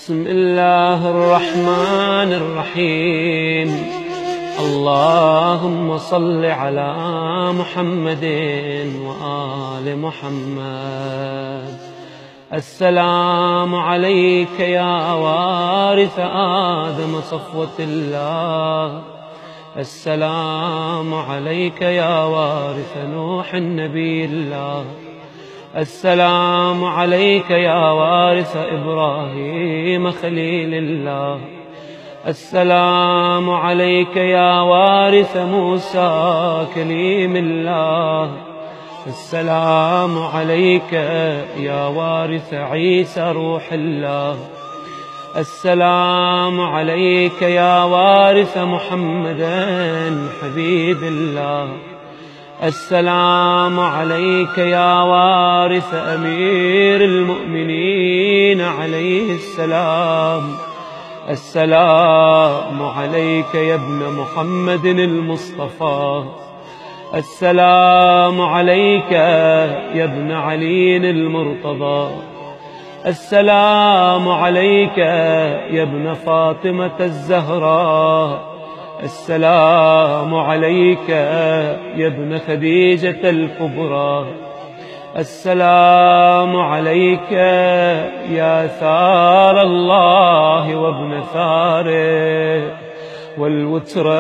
بسم الله الرحمن الرحيم. اللهم صل على محمد وآل محمد. السلام عليك يا وارث آدم صفوة الله. السلام عليك يا وارث نوح النبي الله. السلام عليك يا وارث إبراهيم خليل الله. السلام عليك يا وارث موسى كليم الله. السلام عليك يا وارث عيسى روح الله. السلام عليك يا وارث محمدا حبيب الله. السلام عليك يا وارث أمير المؤمنين عليه السلام. السلام عليك يا ابن محمد المصطفى. السلام عليك يا ابن علي المرتضى. السلام عليك يا ابن فاطمة الزهراء. السلام عليك يا ابن خديجة الكبرى. السلام عليك يا ثار الله وابن ثاره والوتر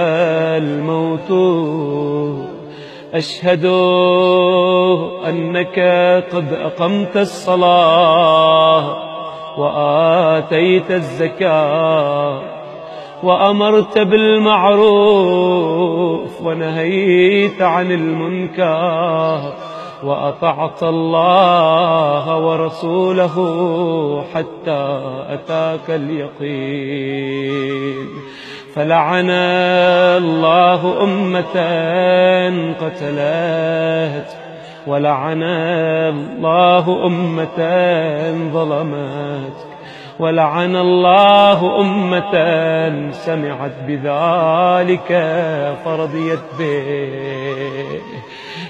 الموتور. أشهد أنك قد أقمت الصلاة وآتيت الزكاة وأمرت بالمعروف ونهيت عن المنكر وأطعت الله ورسوله حتى أتاك اليقين. فلعن الله أمة قتلت ولعن الله أمة ظلمت ولعن الله أمة سمعت بذلك فرضيت به.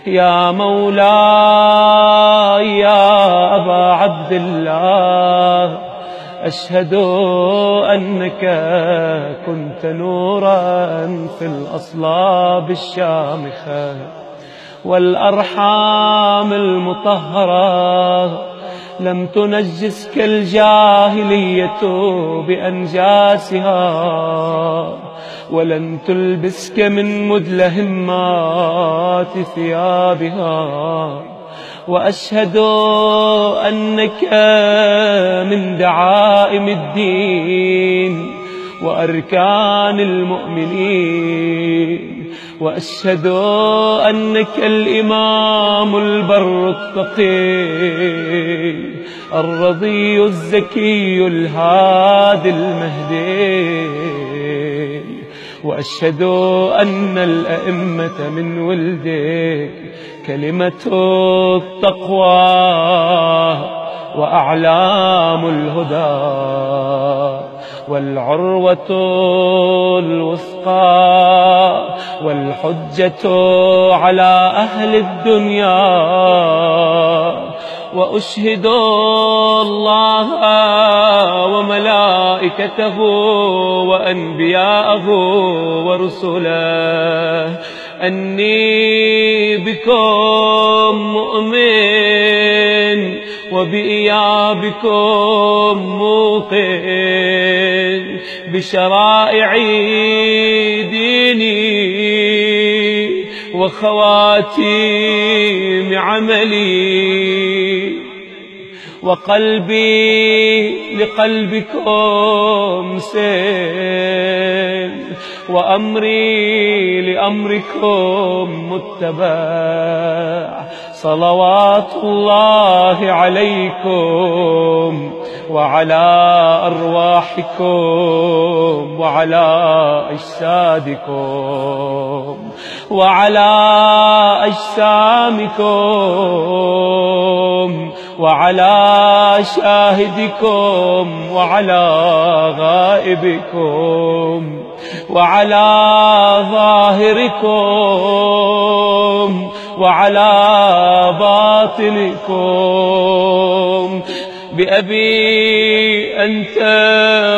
يا مولاي يا أبا عبد الله، أشهد أنك كنت نورا في الأصلاب الشامخة والأرحام المطهرة. لم تنجسك الجاهلية بأنجاسها ولن تلبسك من مدلهمات ثيابها. وأشهد أنك من دعائم الدين وأركان المؤمنين. وأشهد أنك الإمام البر التقي الرضي الزكي الهادي المهدي. وأشهد أن الأئمة من ولدك كلمة التقوى وأعلام الهدى والعروة الوثقى والحجة على أهل الدنيا. وأشهد الله وملائكته وأنبياءه ورسله أني بكم مؤمن وبإيابكم موقن بشرائع ديني وخواتيم عملي. وقلبي لقلبكم سيل وأمري لأمركم متبع. صلوات الله عليكم وعلى أرواحكم وعلى أجسادكم وعلى أجسامكم وعلى شاهدكم وعلى غائبكم وعلى ظاهركم وعلى باطنكم بأبي أنت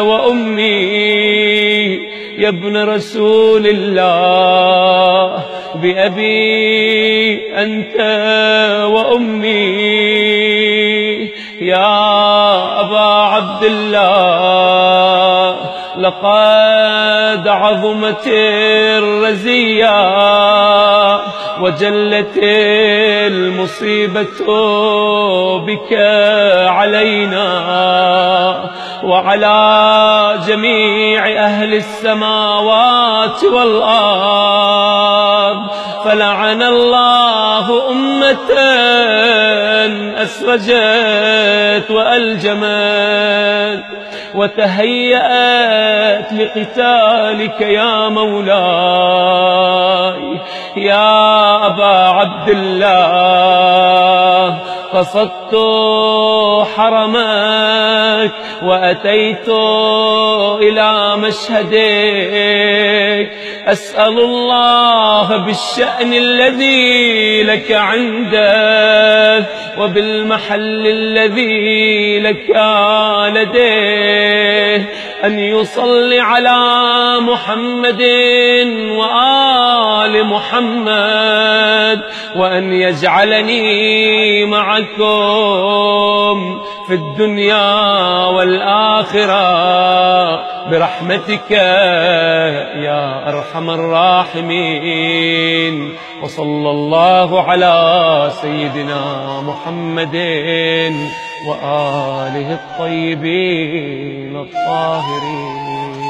وأمي يا ابن رسول الله، بأبي أنت وأمي يا أبا عبد الله. لقد عظمت الرزية وجلت المصيبة بك علينا وعلى جميع أهل السماوات والأرض، فلعن الله أمة أسرجت وألجمت وتهيأت لقتالك يا مولاي. يا أبا عبد الله، قصدت حرمك وأتيت إلى مشهدك، أسأل الله بالشأن الذي لك عنده وبالمحل الذي لك لديه أن يصلي على محمد وآل محمد، وأن يجعلني معكم في الدنيا والآخرة برحمتك يا أرحم الراحمين. وصلى الله على سيدنا محمد وآله الطيبين الطاهرين.